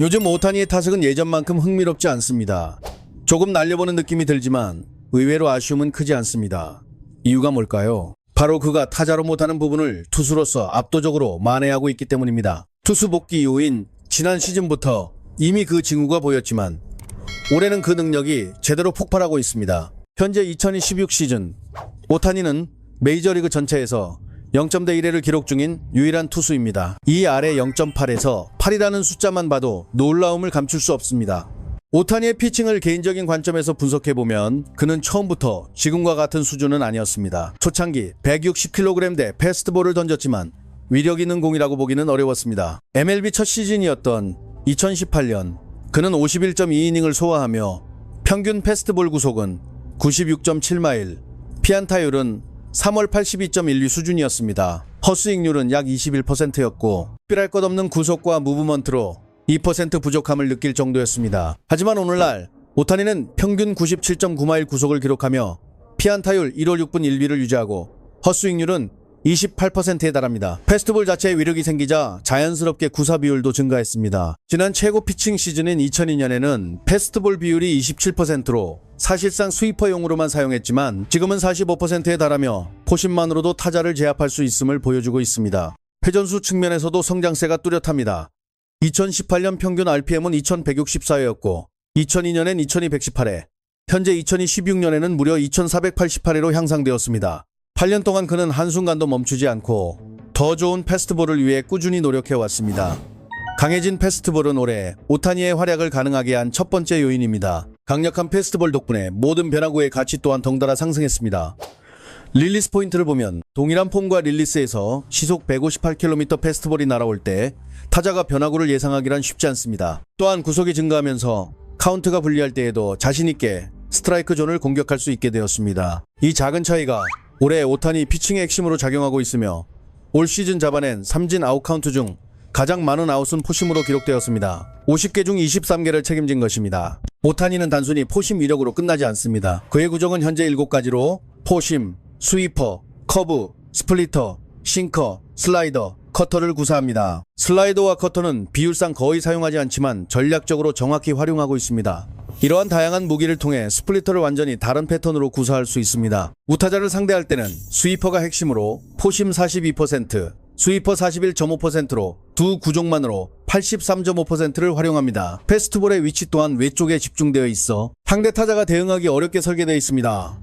요즘 오타니의 타석은 예전만큼 흥미롭지 않습니다. 조금 날려보는 느낌이 들지만 의외로 아쉬움은 크지 않습니다. 이유가 뭘까요? 바로 그가 타자로 못하는 부분을 투수로서 압도적으로 만회하고 있기 때문입니다. 투수 복귀 이후인 지난 시즌부터 이미 그 징후가 보였지만 올해는 그 능력이 제대로 폭발하고 있습니다. 현재 2016 시즌 오타니는 메이저리그 전체에서 0점대 1회를 기록 중인 유일한 투수입니다. 이 아래 0.8에서 8이라는 숫자만 봐도 놀라움을 감출 수 없습니다. 오타니의 피칭을 개인적인 관점에서 분석해보면 그는 처음부터 지금과 같은 수준은 아니었습니다. 초창기 160kg대 패스트볼을 던졌지만 위력 있는 공이라고 보기는 어려웠습니다. MLB 첫 시즌이었던 2018년 그는 51.2이닝을 소화하며 평균 패스트볼 구속은 96.7마일, 피안타율은 3월 82.12 수준이었습니다. 헛스윙률은 약 21%였고 특별할 것 없는 구속과 무브먼트로 2% 부족함을 느낄 정도였습니다. 하지만 오늘날 오타니는 평균 97.9마일 구속을 기록하며 피안타율 1월 6분 1리를 유지하고 헛스윙률은 28%에 달합니다. 패스트볼 자체에 위력이 생기자 자연스럽게 구사 비율도 증가했습니다. 지난 최고 피칭 시즌인 2002년에는 패스트볼 비율이 27%로 사실상 스위퍼용으로만 사용했지만 지금은 45%에 달하며 포심만으로도 타자를 제압할 수 있음을 보여주고 있습니다. 회전수 측면에서도 성장세가 뚜렷합니다. 2018년 평균 RPM은 2164회였고 2002년엔 2218회, 현재 2016년에는 무려 2488회로 향상되었습니다. 8년 동안 그는 한순간도 멈추지 않고 더 좋은 패스트볼을 위해 꾸준히 노력해왔습니다. 강해진 패스트볼은 올해 오타니의 활약을 가능하게 한 첫 번째 요인입니다. 강력한 패스트볼 덕분에 모든 변화구의 가치 또한 덩달아 상승했습니다. 릴리스 포인트를 보면 동일한 폼과 릴리스에서 시속 158km 패스트볼이 날아올 때 타자가 변화구를 예상하기란 쉽지 않습니다. 또한 구속이 증가하면서 카운트가 불리할 때에도 자신있게 스트라이크 존을 공격할 수 있게 되었습니다. 이 작은 차이가 올해 오타니 피칭의 핵심으로 작용하고 있으며 올 시즌 잡아낸 삼진 아웃카운트 중 가장 많은 아웃은 포심으로 기록되었습니다. 50개 중 23개를 책임진 것입니다. 오타니는 단순히 포심 위력으로 끝나지 않습니다. 그의 구종은 현재 7가지로 포심, 스위퍼, 커브, 스플리터, 싱커, 슬라이더, 커터를 구사합니다. 슬라이더와 커터는 비율상 거의 사용하지 않지만 전략적으로 정확히 활용하고 있습니다. 이러한 다양한 무기를 통해 스플리터를 완전히 다른 패턴으로 구사할 수 있습니다. 우타자를 상대할 때는 스위퍼가 핵심으로 포심 42%, 스위퍼 41.5%로 두 구종만으로 83.5%를 활용합니다. 패스트볼의 위치 또한 외쪽에 집중되어 있어 상대 타자가 대응하기 어렵게 설계되어 있습니다.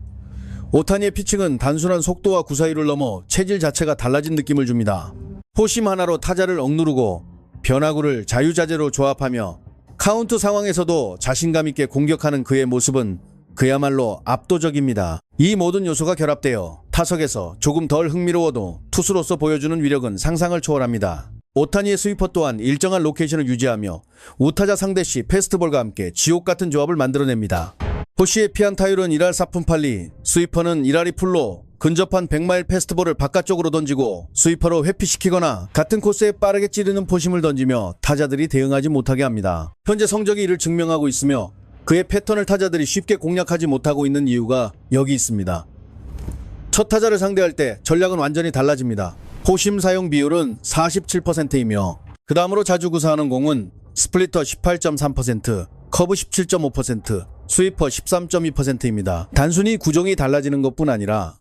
오타니의 피칭은 단순한 속도와 구사율을 넘어 체질 자체가 달라진 느낌을 줍니다. 포심 하나로 타자를 억누르고 변화구를 자유자재로 조합하며 카운트 상황에서도 자신감 있게 공격하는 그의 모습은 그야말로 압도적입니다. 이 모든 요소가 결합되어 타석에서 조금 덜 흥미로워도 투수로서 보여주는 위력은 상상을 초월합니다. 오타니의 스위퍼 또한 일정한 로케이션을 유지하며 우타자 상대 시 패스트볼과 함께 지옥같은 조합을 만들어냅니다. 포시의 피안타율은 1할 4푼 8리, 스위퍼는 1할이 풀로 근접한 100마일 패스트볼을 바깥쪽으로 던지고 스위퍼로 회피시키거나 같은 코스에 빠르게 찌르는 포심을 던지며 타자들이 대응하지 못하게 합니다. 현재 성적이 이를 증명하고 있으며 그의 패턴을 타자들이 쉽게 공략하지 못하고 있는 이유가 여기 있습니다. 첫 타자를 상대할 때 전략은 완전히 달라집니다. 포심 사용 비율은 47%이며 그 다음으로 자주 구사하는 공은 스플리터 18.3%, 커브 17.5%, 스위퍼 13.2%입니다. 단순히 구종이 달라지는 것뿐 아니라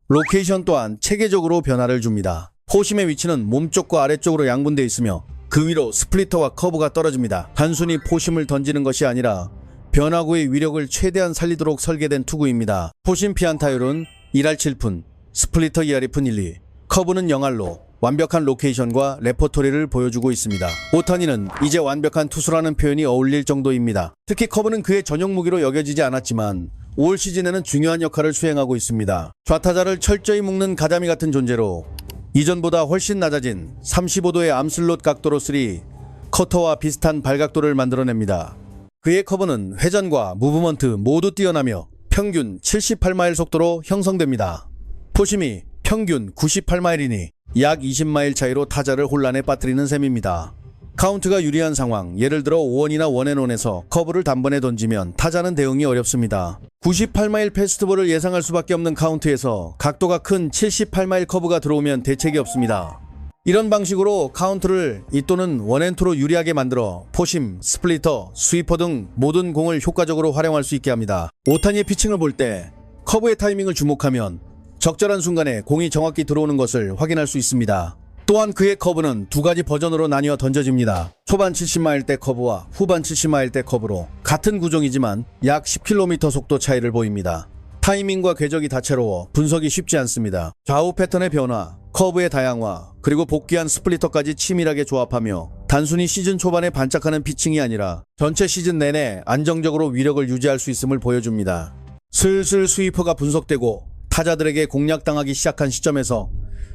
로케이션 또한 체계적으로 변화를 줍니다. 포심의 위치는 몸쪽과 아래쪽으로 양분되어 있으며 그 위로 스플리터와 커브가 떨어집니다. 단순히 포심을 던지는 것이 아니라 변화구의 위력을 최대한 살리도록 설계된 투구입니다. 포심 피안타율은 1할 7푼, 스플리터 2할 2푼 1리, 커브는 0할로 완벽한 로케이션과 레퍼토리를 보여주고 있습니다. 오타니는 이제 완벽한 투수라는 표현이 어울릴 정도입니다. 특히 커브는 그의 전용 무기로 여겨지지 않았지만 올 시즌에는 중요한 역할을 수행하고 있습니다. 좌타자를 철저히 묶는 가자미 같은 존재로 이전보다 훨씬 낮아진 35도의 암슬롯 각도로 쓰리 커터와 비슷한 발각도를 만들어냅니다. 그의 커브는 회전과 무브먼트 모두 뛰어나며 평균 78마일 속도로 형성됩니다. 포심이 평균 98마일이니 약 20마일 차이로 타자를 혼란에 빠뜨리는 셈입니다. 카운트가 유리한 상황, 예를 들어 5원이나 원앤원에서 커브를 단번에 던지면 타자는 대응이 어렵습니다. 98마일 패스트볼을 예상할 수밖에 없는 카운트에서 각도가 큰 78마일 커브가 들어오면 대책이 없습니다. 이런 방식으로 카운트를 이 또는 원앤투로 유리하게 만들어 포심, 스플리터, 스위퍼 등 모든 공을 효과적으로 활용할 수 있게 합니다. 오타니의 피칭을 볼 때 커브의 타이밍을 주목하면 적절한 순간에 공이 정확히 들어오는 것을 확인할 수 있습니다. 또한 그의 커브는 두 가지 버전으로 나뉘어 던져집니다. 초반 70마일대 커브와 후반 70마일대 커브로 같은 구종이지만 약 10km 속도 차이를 보입니다. 타이밍과 궤적이 다채로워 분석이 쉽지 않습니다. 좌우 패턴의 변화, 커브의 다양화, 그리고 복귀한 스플리터까지 치밀하게 조합하며 단순히 시즌 초반에 반짝하는 피칭이 아니라 전체 시즌 내내 안정적으로 위력을 유지할 수 있음을 보여줍니다. 슬슬 스위퍼가 분석되고 타자들에게 공략당하기 시작한 시점에서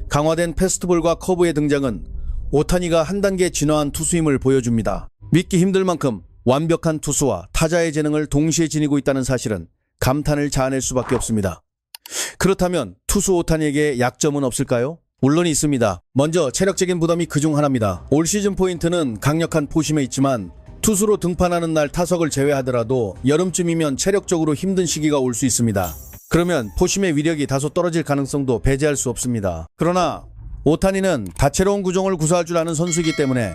강화된 패스트볼과 커브의 등장은 오타니가 한 단계 진화한 투수임을 보여줍니다. 믿기 힘들 만큼 완벽한 투수와 타자의 재능을 동시에 지니고 있다는 사실은 감탄을 자아낼 수밖에 없습니다. 그렇다면 투수 오타니에게 약점은 없을까요? 물론 있습니다. 먼저 체력적인 부담이 그중 하나입니다. 올 시즌 포인트는 강력한 포심에 있지만 투수로 등판하는 날 타석을 제외하더라도 여름쯤이면 체력적으로 힘든 시기가 올 수 있습니다. 그러면 포심의 위력이 다소 떨어질 가능성도 배제할 수 없습니다. 그러나 오타니는 다채로운 구종을 구사할 줄 아는 선수이기 때문에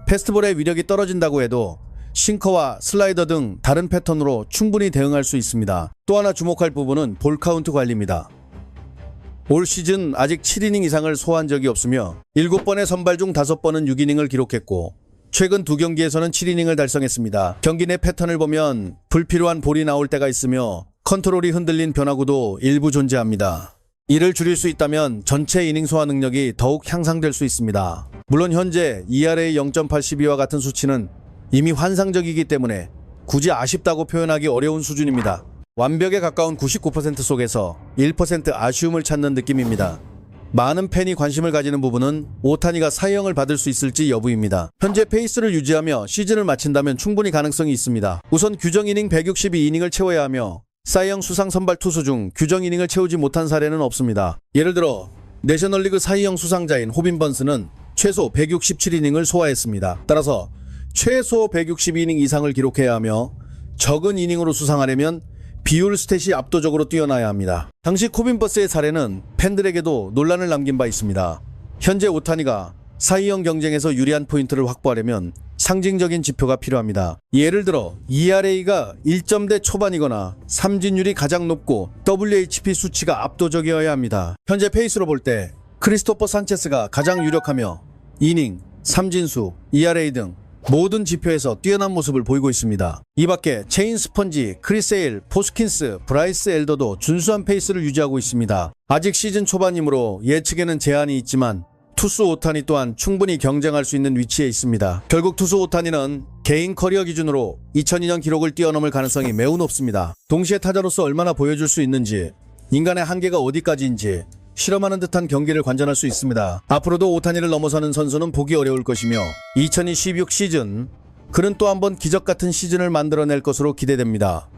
패스트볼의 위력이 떨어진다고 해도 싱커와 슬라이더 등 다른 패턴으로 충분히 대응할 수 있습니다. 또 하나 주목할 부분은 볼 카운트 관리입니다. 올 시즌 아직 7이닝 이상을 소화한 적이 없으며 7번의 선발 중 5번은 6이닝을 기록했고 최근 2경기에서는 7이닝을 달성했습니다. 경기 내 패턴을 보면 불필요한 볼이 나올 때가 있으며 컨트롤이 흔들린 변화구도 일부 존재합니다. 이를 줄일 수 있다면 전체 이닝 소화 능력이 더욱 향상될 수 있습니다. 물론 현재 ERA 0.82와 같은 수치는 이미 환상적이기 때문에 굳이 아쉽다고 표현하기 어려운 수준입니다. 완벽에 가까운 99% 속에서 1% 아쉬움을 찾는 느낌입니다. 많은 팬이 관심을 가지는 부분은 오타니가 사이영을 받을 수 있을지 여부입니다. 현재 페이스를 유지하며 시즌을 마친다면 충분히 가능성이 있습니다. 우선 규정 이닝 162이닝을 채워야 하며 사이영 수상 선발 투수 중 규정 이닝을 채우지 못한 사례는 없습니다. 예를 들어 내셔널리그 사이영 수상자인 호빈 번스는 최소 167이닝을 소화했습니다. 따라서 최소 162이닝 이상을 기록해야 하며 적은 이닝으로 수상하려면 비율 스탯이 압도적으로 뛰어나야 합니다. 당시 코빈 버스의 사례는 팬들에게도 논란을 남긴 바 있습니다. 현재 오타니가 사이영 경쟁에서 유리한 포인트를 확보하려면 상징적인 지표가 필요합니다. 예를 들어 ERA가 1점대 초반이거나 삼진율이 가장 높고 WHP 수치가 압도적이어야 합니다. 현재 페이스로 볼 때 크리스토퍼 산체스가 가장 유력하며 이닝, 삼진수, ERA 등 모든 지표에서 뛰어난 모습을 보이고 있습니다. 이 밖에 체인 스펀지, 크리스 에일, 포스킨스, 브라이스 엘더도 준수한 페이스를 유지하고 있습니다. 아직 시즌 초반이므로 예측에는 제한이 있지만 투수 오타니 또한 충분히 경쟁할 수 있는 위치에 있습니다. 결국 투수 오타니는 개인 커리어 기준으로 2002년 기록을 뛰어넘을 가능성이 매우 높습니다. 동시에 타자로서 얼마나 보여줄 수 있는지, 인간의 한계가 어디까지인지 실험하는 듯한 경기를 관전할 수 있습니다. 앞으로도 오타니를 넘어서는 선수는 보기 어려울 것이며 2016 시즌 그는 또 한 번 기적 같은 시즌을 만들어낼 것으로 기대됩니다.